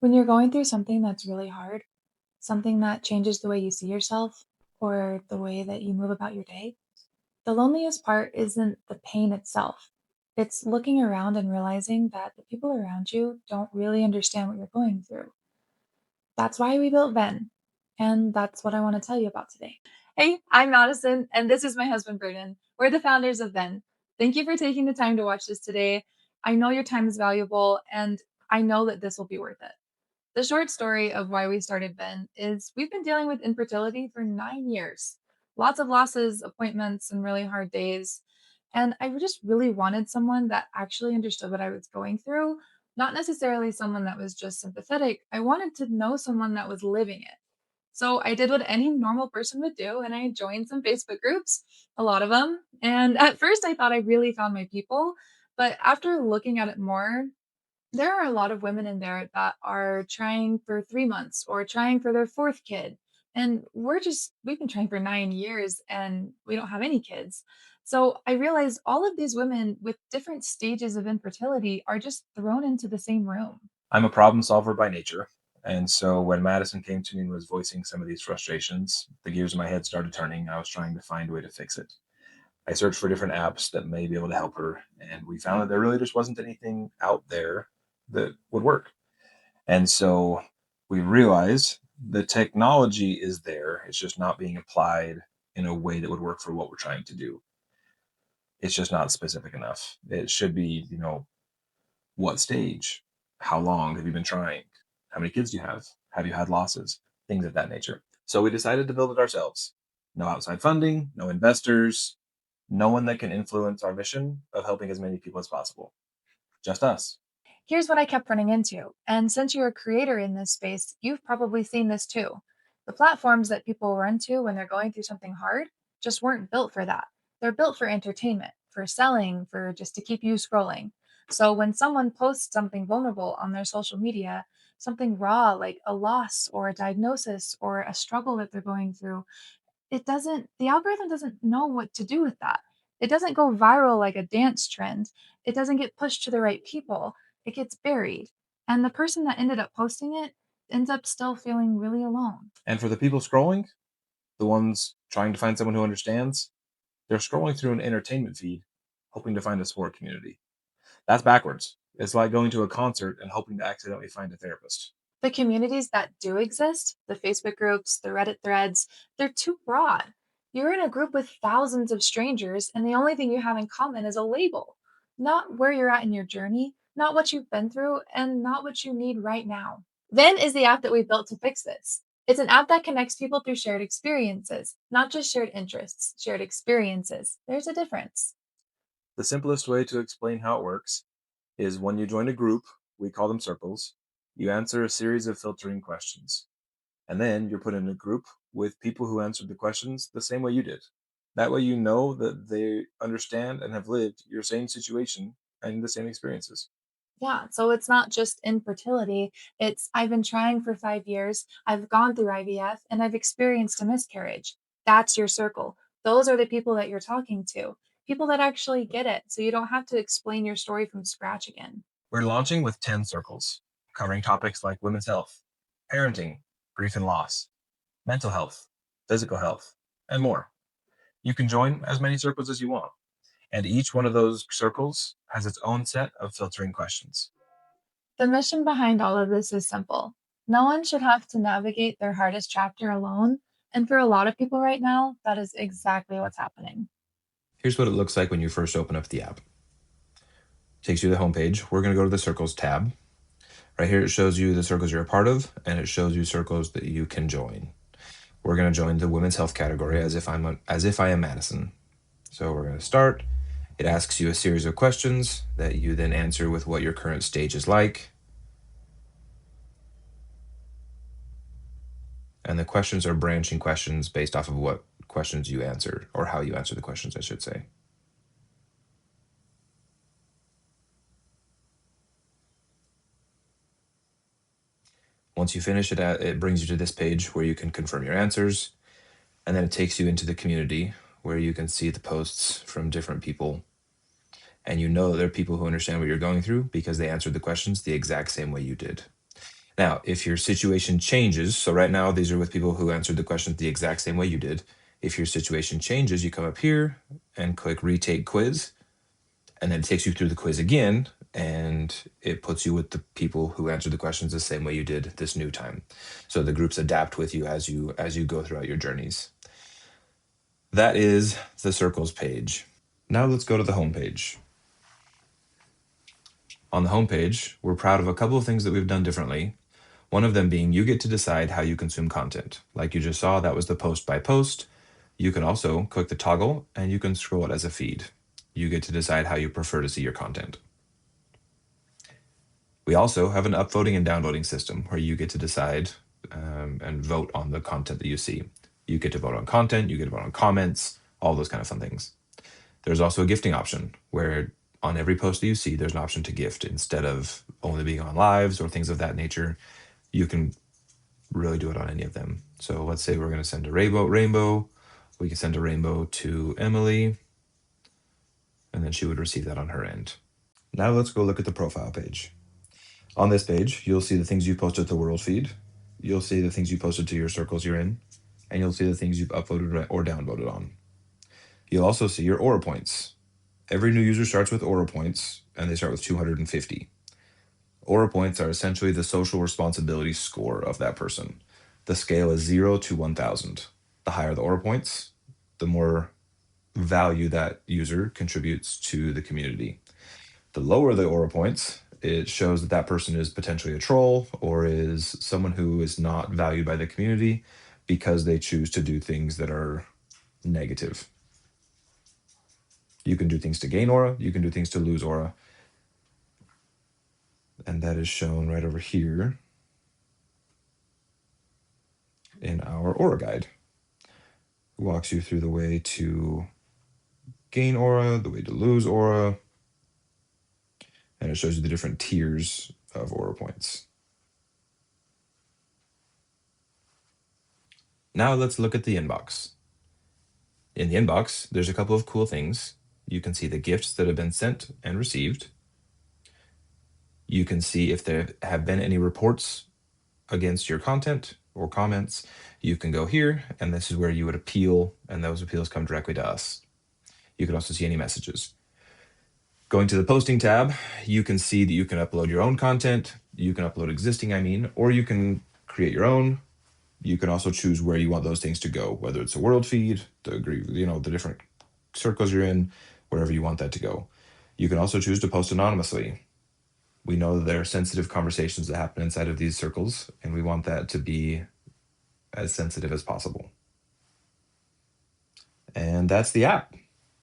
When you're going through something that's really hard, something that changes the way you see yourself or the way that you move about your day, the loneliest part isn't the pain itself. It's looking around and realizing that the people around you don't really understand what you're going through. That's why we built Venn. And that's what I want to tell you about today. Hey, I'm Madison, and this is my husband, Braeden. We're the founders of Venn. Thank you for taking the time to watch this today. I know your time is valuable, and I know that this will be worth it. The short story of why we started Ben is we've been dealing with infertility for 9 years. Lots of losses, appointments, and really hard days. And I just really wanted someone that actually understood what I was going through, not necessarily someone that was just sympathetic. I wanted to know someone that was living it. So I did what any normal person would do, and I joined some Facebook groups, a lot of them. And at first, I thought I really found my people. But after looking at it more, there are a lot of women in there that are trying for 3 months or trying for their 4th kid, and we've been trying for 9 years, and we don't have any kids. So, I realized all of these women with different stages of infertility are just thrown into the same room. I'm a problem solver by nature. And so when Madison came to me and was voicing some of these frustrations, the gears in my head started turning. I was trying to find a way to fix it. I searched for different apps that may be able to help her, and we found that there really just wasn't anything out there that would work. And so we realized the technology is there, it's just not being applied in a way that would work for what we're trying to do. It's just not specific enough. It should be, what stage? How long have you been trying? How many kids do you have? Have you had losses? Things of that nature. So we decided to build it ourselves. No outside funding, no investors, no one that can influence our mission of helping as many people as possible. Just us. Here's what I kept running into, and since you're a creator in this space, you've probably seen this too. The platforms that people run to when they're going through something hard just weren't built for that. They're built for entertainment, for selling, for just to keep you scrolling. So when someone posts something vulnerable on their social media, something raw like a loss or a diagnosis or a struggle that they're going through, the algorithm doesn't know what to do with that. It doesn't go viral like a dance trend. It doesn't get pushed to the right people. It gets buried. And the person that ended up posting it ends up still feeling really alone. And for the people scrolling, the ones trying to find someone who understands, they're scrolling through an entertainment feed, hoping to find a support community. That's backwards. It's like going to a concert and hoping to accidentally find a therapist. The communities that do exist, the Facebook groups, the Reddit threads, they're too broad. You're in a group with thousands of strangers, and the only thing you have in common is a label, not where you're at in your journey, not what you've been through, and not what you need right now. Then is the app that we built to fix this. It's an app that connects people through shared experiences, not just shared interests, shared experiences. There's a difference. The simplest way to explain how it works is when you join a group, we call them circles, you answer a series of filtering questions. And then you're put in a group with people who answered the questions the same way you did. That way you know that they understand and have lived your same situation and the same experiences. Yeah, so it's not just infertility. It's I've been trying for 5 years, I've gone through IVF, and I've experienced a miscarriage. That's your circle. Those are the people that you're talking to, people that actually get it. So you don't have to explain your story from scratch again. We're launching with 10 circles, covering topics like women's health, parenting, grief and loss, mental health, physical health, and more. You can join as many circles as you want, and each one of those circles has its own set of filtering questions. The mission behind all of this is simple. No one should have to navigate their hardest chapter alone. And for a lot of people right now, that is exactly what's happening. Here's what it looks like when you first open up the app. Takes you to the homepage. We're going to go to the circles tab. Right here, it shows you the circles you're a part of, and it shows you circles that you can join. We're going to join the women's health category as if I am Madison. So we're going to start. It asks you a series of questions that you then answer with what your current stage is like. And the questions are branching questions based off of what questions you answer, or how you answer the questions, I should say. Once you finish it, it brings you to this page where you can confirm your answers, and then it takes you into the community where you can see the posts from different people, and you know there are people who understand what you're going through because they answered the questions the exact same way you did. Now, if your situation changes, so right now these are with people who answered the questions the exact same way you did. If your situation changes, you come up here and click retake quiz, and then it takes you through the quiz again, and it puts you with the people who answered the questions the same way you did this new time. So the groups adapt with you as you go throughout your journeys. That is the circles page. Now let's go to the home page. On the home page, we're proud of a couple of things that we've done differently. One of them being you get to decide how you consume content. Like you just saw, that was the post by post. You can also click the toggle and you can scroll it as a feed. You get to decide how you prefer to see your content. We also have an upvoting and downvoting system where you get to decide and vote on the content that you see. You get to vote on content, you get to vote on comments, all those kind of fun things. There's also a gifting option where on every post that you see, there's an option to gift instead of only being on lives or things of that nature. You can really do it on any of them. So let's say we're going to send a rainbow. We can send a rainbow to Emily, and then she would receive that on her end. Now let's go look at the profile page. On this page, you'll see the things you posted to the world feed. You'll see the things you posted to your circles you're in, and you'll see the things you've upvoted or downvoted on. You'll also see your aura points. Every new user starts with aura points, and they start with 250. Aura points are essentially the social responsibility score of that person. The scale is 0 to 1,000. The higher the aura points, the more value that user contributes to the community. The lower the aura points, it shows that that person is potentially a troll or is someone who is not valued by the community because they choose to do things that are negative. You can do things to gain aura, you can do things to lose aura. And that is shown right over here in our aura guide. It walks you through the way to gain aura, the way to lose aura, and it shows you the different tiers of aura points. Now let's look at the inbox. In the inbox, there's a couple of cool things. You can see the gifts that have been sent and received. You can see if there have been any reports against your content or comments. You can go here, and this is where you would appeal, and those appeals come directly to us. You can also see any messages. Going to the posting tab, you can see that you can upload your own content. You can upload existing, or you can create your own. You can also choose where you want those things to go, whether it's a world feed, the different circles you're in, wherever you want that to go. You can also choose to post anonymously. We know that there are sensitive conversations that happen inside of these circles, and we want that to be as sensitive as possible. And that's the app.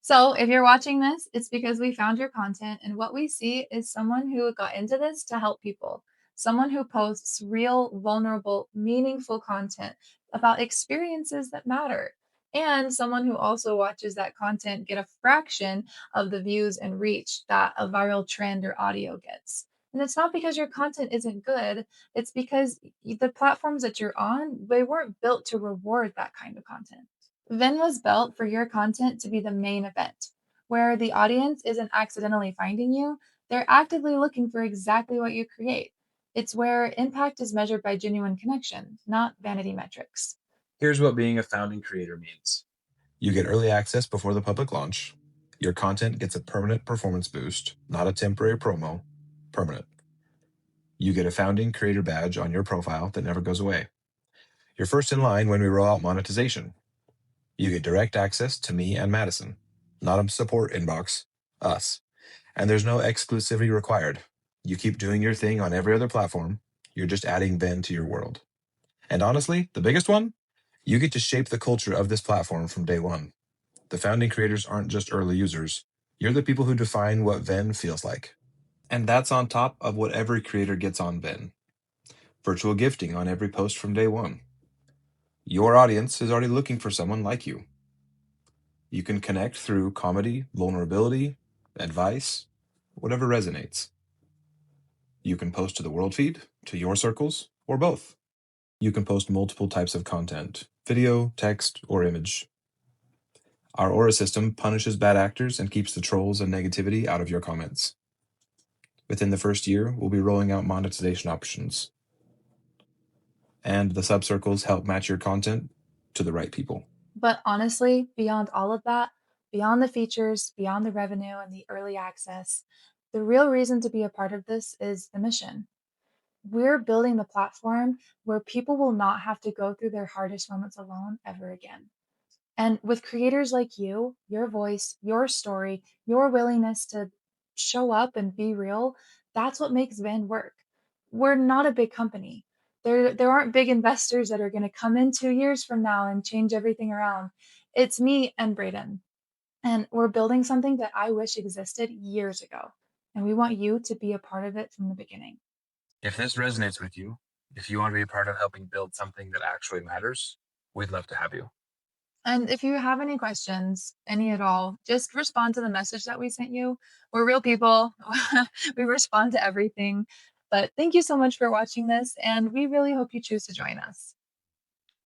So, if you're watching this, it's because we found your content, and what we see is someone who got into this to help people, someone who posts real, vulnerable, meaningful content about experiences that matter, and someone who also watches that content get a fraction of the views and reach that a viral trend or audio gets. And it's not because your content isn't good, it's because the platforms that you're on, they weren't built to reward that kind of content. Venn was built for your content to be the main event, where the audience isn't accidentally finding you, they're actively looking for exactly what you create. It's where impact is measured by genuine connection, not vanity metrics. Here's what being a founding creator means. You get early access before the public launch. Your content gets a permanent performance boost, not a temporary promo, permanent. You get a founding creator badge on your profile that never goes away. You're first in line when we roll out monetization. You get direct access to me and Madison, not a support inbox, us. And there's no exclusivity required. You keep doing your thing on every other platform. You're just adding Venn to your world. And honestly, the biggest one, you get to shape the culture of this platform from day one. The founding creators aren't just early users. You're the people who define what Venn feels like. And that's on top of what every creator gets on Venn. Virtual gifting on every post from day one. Your audience is already looking for someone like you. You can connect through comedy, vulnerability, advice, whatever resonates. You can post to the world feed, to your circles, or both. You can post multiple types of content, video, text, or image. Our Aura system punishes bad actors and keeps the trolls and negativity out of your comments. Within the first year, we'll be rolling out monetization options. and the subcircles help match your content to the right people. But honestly, beyond all of that, beyond the features, beyond the revenue and the early access, the real reason to be a part of this is the mission. We're building the platform where people will not have to go through their hardest moments alone ever again. And with creators like you, your voice, your story, your willingness to show up and be real, that's what makes Van work. We're not a big company. There aren't big investors that are going to come in 2 years from now and change everything around. It's me and Braden. And we're building something that I wish existed years ago. And we want you to be a part of it from the beginning. If this resonates with you, if you want to be a part of helping build something that actually matters, we'd love to have you. And if you have any questions, any at all, just respond to the message that we sent you. We're real people. We respond to everything. But thank you so much for watching this, and we really hope you choose to join us.